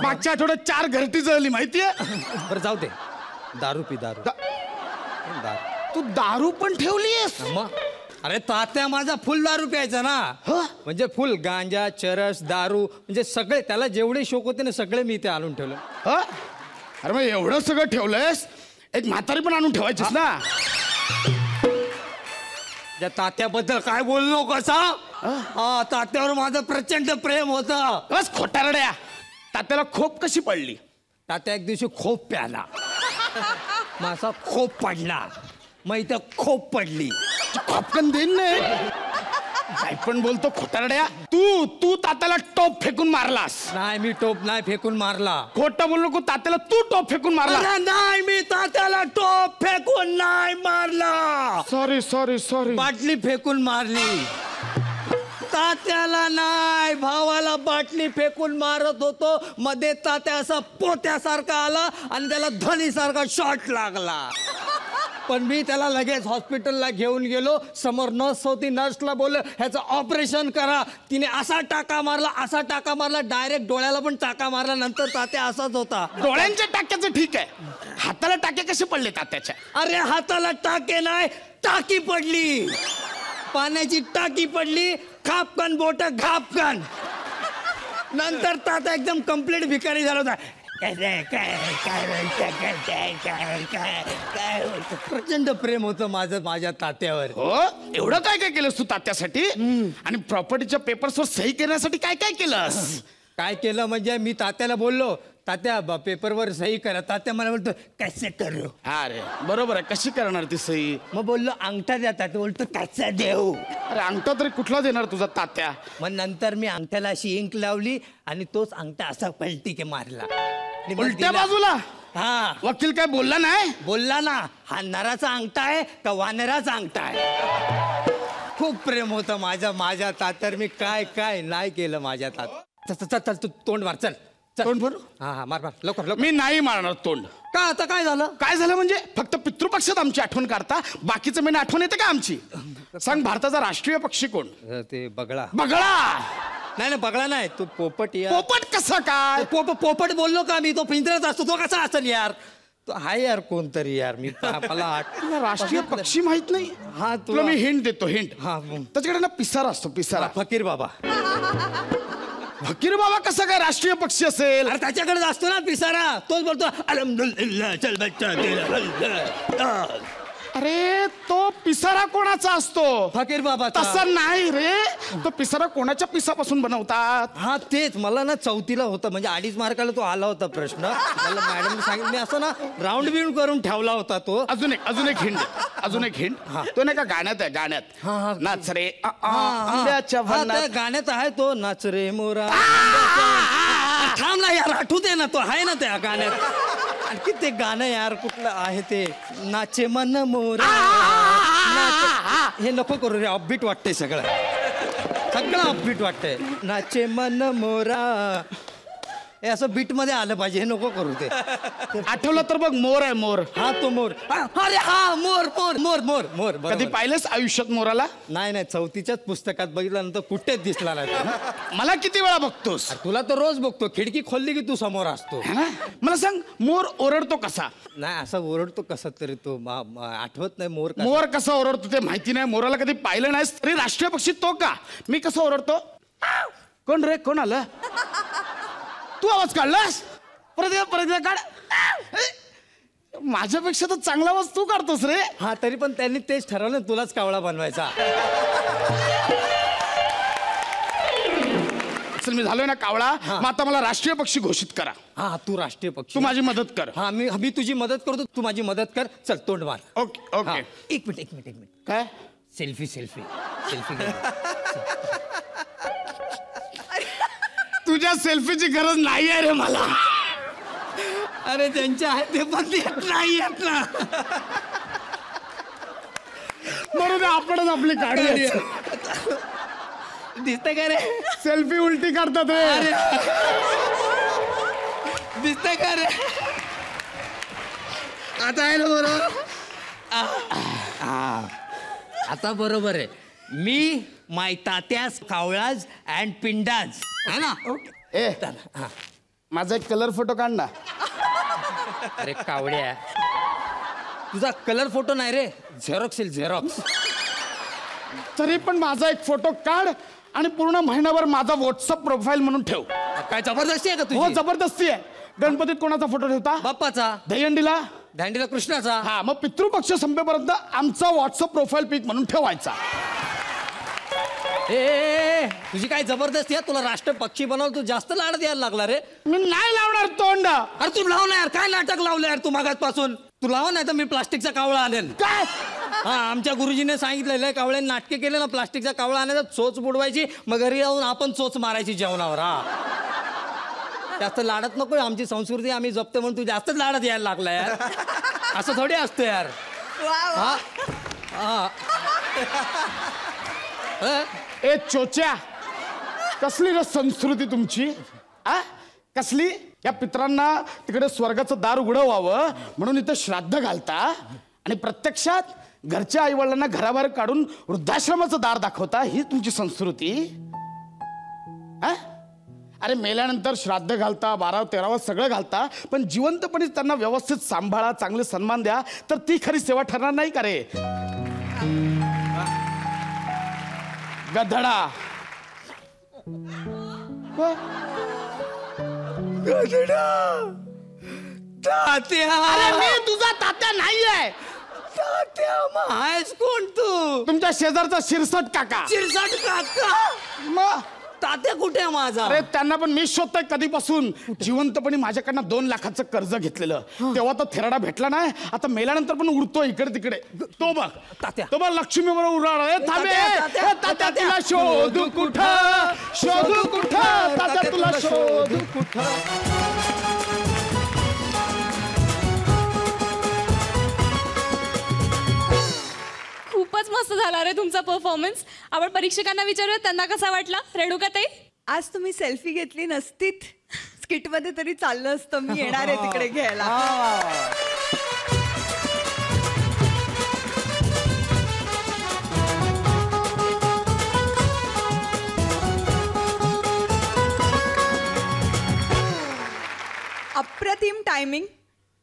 मागच्या आठवड्यात 4 घरटी जळली माहितीये. बरं जाऊ दे. दारू पी. दारू. तू दारू पण ठेवलीयस. मग अरे तात्या माझा फुल दारू प्यायचा ना. म्हणजे फुल गांजा, चरस, दारू, म्हणजे सगळे त्याला जेवढे शौक होते ना सगळे मी ते आणून ठेवलं. अरे मग एवढं सगळं ठेवलंयस, एक म्हातारी पण आणून ठेवायचीस ना. त्या तात्याबद्दल काय बोललो कसा. तात्यावर माझं प्रचंड प्रेम होतं. बस खोटारड्या. तात्याला खोप कशी पडली. तात्या एक दिवशी खोप प्याला, माझा खोप पडला, मग इथं खोप पडली. खोपकन देईन नाही. काय पण बोलतो खोटारड्या. तू तात्याला टोप फेकून मारलास. नाही मी टोप नाही फेकून मारला. खोटं बोलू नको. तात्याला तू टोप फेकून मारला. अरे नाही मी तात्याला टोप फेकून नाही मारला. सॉरी बाटली फेकून मारली. तात्याला नाही भावाला बाटली फेकून मारत होतो. मध्ये तात्या असा पोत्यासारखा आला आणि त्याला धनीसारखा शॉट लागला. पण मी त्याला लगेच हॉस्पिटलला घेऊन गेलो. समोर नर्स होती. नर्सला बोललो ह्याचं ऑपरेशन करा. तिने असा टाका मारला डायरेक्ट डोळ्याला पण टाका मारला. नंतर तात्या असाच होता. डोळ्यांच्या टाक्याचं ठीक आहे. हाताला टाके कसे पडले तात्याच्या? अरे हाताला टाके नाही टाकी पडली. पाण्याची टाकी पडली. खापकन बोट घापकन. नंतर तात्या एकदम कम्प्लीट भिकारी झाला होता. प्रचंड प्रेम होतं माझं माझ्या तात्यावर. हो एवढं काय काय केलंस तू तात्यासाठी? आणि प्रॉपर्टीच्या पेपर्सवर सही करण्यासाठी काय काय केलंस? काय केलं म्हणजे मी तात्याला बोललो तात्या पेपरवर सही करा. तात्या मला बोलतो कसे करू. अरे बरोबर आहे. कशी करणार ती सही? मग बोललो अंगठा द्या. तात्या बोलतो कसा देऊ. अरे अंगठा तरी कुठला देणार तुझा तात्या? मग नंतर मी अंगठ्याला अशी इंक लावली आणि तोच अंगठा असा पलटी के मारला. आणि मग उलट्या दिला. बाजूला? हा वकील काय बोलला नाही? बोलला ना हा नराचा अंगठा आहे का वानराचा अंगठा आहे. खूप प्रेम होतं माझ्या तात्यावर. मी काय काय नाही केलं माझ्या तात्या. चल तू तोंड मार. चल तोंड भरू? हा मार लवकर. मी नाही मारणार तोंड. का आता काय झालं? काय झालं म्हणजे फक्त पितृपक्षात आमची आठवण काढता. बाकीचं मी आठवण येते का आमची? सांग भारताचा राष्ट्रीय पक्षी कोण? ते बगळा. बगळा नाही बगळा नाही तू पोपट यार. पोपट कसा काय? पोपट बोललो का मी? तो पिंजऱ्यात असतो. तो कसा असेल यार? तो आहे यार कोणतरी यार. मी मला तुला राष्ट्रीय पक्षी माहित नाही? हा तुला मी हिंट देतो. हिंट. हा त्याच्याकडे ना पिसारा असतो. पिसारा. फकीर बाबा. फकीर बाबा कसा काय राष्ट्रीय पक्षी असेल? अरे त्याच्याकडे असतो ना पिसारा. तोच बोलतो अल्हम्दुलिल्लाह चल बच्चा तेरा. अरे तो पिसारा कोणाचा असतो? फकीर बाबा. तसा नाही रे. तो पिसारा कोणाच्या पिसापासून बनवतात? हा तेच मला ना चौथीला होतं म्हणजे 2.5 मार्काला तो आला होता प्रश्न. मला मॅडम सांगितलं. मी असं ना राऊंड बिऊंड करून ठेवला होता तो. अजून एक हिंट. तो नाही का गाण्यात आहे. गाण्यात नाच रे आंब्याच्या वनात. गाण्यात आहे तो नाच रे मोरा. थांबला यार आठवू दे ना. तो आहे ना त्या गाण्यात. आणखी ते गाणं यार कुठलं आहे ते? नाचे मन मोरा. हे नको करू रे. अपबीट वाटतंय सगळं अपबीट वाटतंय. नाचे मन मोरा हे असं बीट मध्ये आलं पाहिजे. हे नको करू ते. आठवलं तर बघ मोर आहे. मोर. हा तो मोर. अरे हा मोर मोर मोर मोर मोर. कधी पाहिलंस आयुष्यात मोराला? नाही चौथीच्याच पुस्तकात बघितल्यानंतर कुठेच दिसला नाही. मला किती वेळा बघतोस? तुला तर रोज बघतो. खिडकी खोलली की तू समोर असतो. है ना? मला सांग मोर ओरडतो कसा? नाही असं ओरडतो कसा तरी तो आठवत नाही. मोर कसा ओरडतो ते माहिती नाही. मोराला कधी पाहिलं नाहीस तरी राष्ट्रीय पक्षी तो का? मी कसं ओरडतो? कोण रे? कोण आलं? तू आवाज काढलास? परत काढ. माझ्यापेक्षा तर चांगला आवाज तू काढतोस रे. हा तरी पण त्यांनी तेच ठरवलं तुलाच कावळा बनवायचा. चल मी झालोय ना कावळा. मग आता मला राष्ट्रीय पक्षी घोषित करा. हा तू राष्ट्रीय पक्षी. तू माझी मदत कर. हा मी तुझी मदत करतो. तू माझी मदत कर. चल तोंड मार. Okay okay. एक मिनिट काय? सेल्फी तुझ्या सेल्फीची गरज नाही आहे रे मला. अरे त्यांच्या आहे ते पण येत नाही येत ना. बरोबर आपणच आपली काढली. दिसतंय का रे? सेल्फी उलटी काढतात रे. दिसतंय का रे? आता आहे ना बरोबर. आता बरोबर आहे. मी माय तात्यास कावळाज अँड पिंडाज है ना. ए माझा एक कलर फोटो काढ ना. अरे कावड्या तुझा कलर फोटो नाही रे. झेरॉक्स. तरी पण माझा एक फोटो काढ आणि पूर्ण महिनाभर माझा व्हॉट्सअप प्रोफाईल म्हणून ठेव. काय जबरदस्ती आहे का हो तुझी? जबरदस्ती आहे. गणपतीत कोणाचा फोटो ठेवता? बाप्पाचा. दहीहंडीला? दांडीला कृष्णाचा. हा मग पितृपक्ष संपेपर्यंत आमचा व्हॉट्सअप प्रोफाईल पिक म्हणून ठेवायचा. ए तुझी काय जबरदस्ती आहे? तुला राष्ट्र पक्षी बनवलं. तू जास्त लाड द्यायला लागला रे. मी नाही लावणार तोंड. अरे तू लाव ना यार. काय नाटक लावलं यार तू मागासपासून? तू लाव नाही तर मी प्लास्टिकचा कावळा आणेल. काय? हा आमच्या गुरुजीने सांगितलेलं आहे कावळे नाटके केले ना प्लास्टिकचा कावळा आणायचा चोच बुडवायची मग घरी जाऊन आपण चोच मारायची जेवणावर. हा जास्त लाडत नको आमची संस्कृती आम्ही जपतो म्हणून तू जास्तच लाडत यायला लागला यार. असं थोडी असतं यार. हा हा ए चोच्या कसली रे संस्कृती तुमची आ कसली? या पित्रांना तिकडे स्वर्गाचं दार उघडं व्हावं म्हणून इथं श्राद्ध घालता आणि प्रत्यक्षात घरच्या आईवडिलांना घराबाहेर काढून वृद्धाश्रमाचं दार दाखवता. ही तुमची संस्कृती? हा अरे मेल्यानंतर श्राद्ध घालता 12 13 सगळं घालता पण जिवंतपणे त्यांना व्यवस्थित सांभाळा चांगले सन्मान द्या तर ती खरी सेवा ठरणार नाही का रे गधडा. तात्या अरे मी तुझा तात्या नाहीये. तात्या मग आहेस कोण तू? तुमच्या शेजारचा शिरसट काका. शिरसाट काका. मग तात्या कुठे आहे माझा? अरे त्यांना पण मी शोधतोय कधीपासून. जिवंतपणी माझ्याकडनं 2 लाखाचं कर्ज घेतलेलं तेव्हा तर थेराडा भेटला नाही. आता मेल्यानंतर पण उडतो इकडे तिकडे. तो बघ तात्या. तो बघ लक्ष्मी बरोबर उराळ. तात्या, तात्या तुला शोधू कुठं शोधू कुठं तात्या तुला शोधू कुठं. खूपच मस्त झाला रे तुमचा परफॉर्मन्स. आपण परीक्षकांना विचारूया त्यांना कसा वाटला. रेणुकाताई आज तुम्ही सेल्फी घेतली नसतीत स्किट मध्ये तरी चाललं असतं. मी येणार आहे तिकडे घ्यायला. अप्रतिम टायमिंग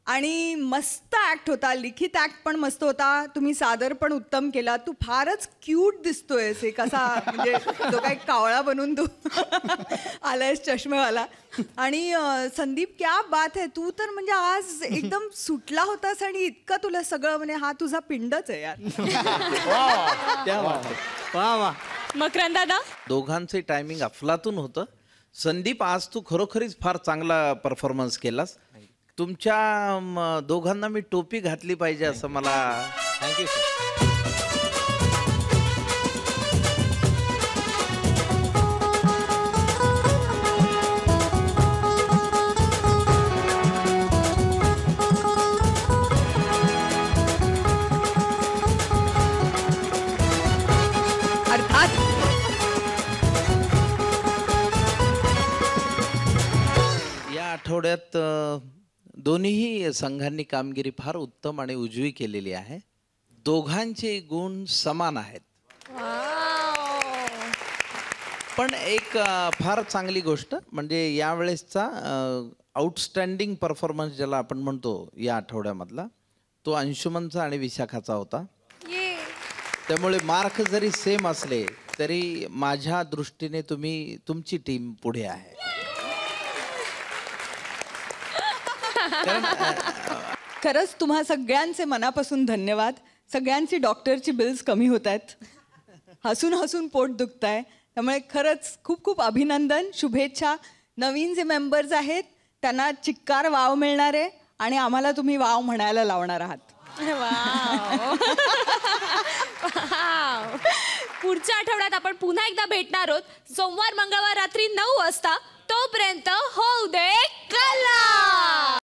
आणि मस्त ऍक्ट होता. लिखित ऍक्ट पण मस्त होता. तुम्ही सादर पण उत्तम केला. तू फारच क्यूट दिसतोयस. एक असा म्हणजे तो काय कावळा बनून तू आलायस चष्मेवाला. आणि संदीप क्या बात आहे. तू तर म्हणजे आज एकदम सुटला होतास आणि इतकं तुला सगळं म्हणजे हा तुझा पिंडच आहे यार. वा वा. मकरंद दादा दोघांचे टायमिंग अफलातून होतं. संदीप आज तू खरोखरीच फार चांगला परफॉर्मन्स केलास. तुमच्या दोघांना मी टोपी घातली पाहिजे असं मला. Thank you sir. अर्थात या आठवड्यात दोन्हीही संघांनी कामगिरी फार उत्तम आणि उजवी केलेली आहे. दोघांचे गुण समान आहेत. पण एक फार चांगली गोष्ट म्हणजे यावेळेसचा आउटस्टँडिंग परफॉर्मन्स ज्याला आपण म्हणतो या आठवड्यामधला तो अंशुमनचा आणि विशाखाचा होता. त्यामुळे मार्क जरी सेम असले तरी माझ्या दृष्टीने तुमची टीम पुढे आहे. खरंच तुम्हा सगळ्यांचे मनापासून धन्यवाद. सगळ्यांची डॉक्टरची बिल्स कमी होत आहेत. हसून हसून पोट दुखतंय. त्यामुळे खरंच खूप खूप अभिनंदन. शुभेच्छा. नवीन जे मेंबर्स आहेत त्यांना चिक्कार वाव मिळणार आहे आणि आम्हाला तुम्ही वाव म्हणायला लावणार आहात. पुढच्या आठवड्यात आपण पुन्हा एकदा भेटणार आहोत. सोमवार मंगळवार रात्री 9 वाजता. तोपर्यंत होऊ दे कला.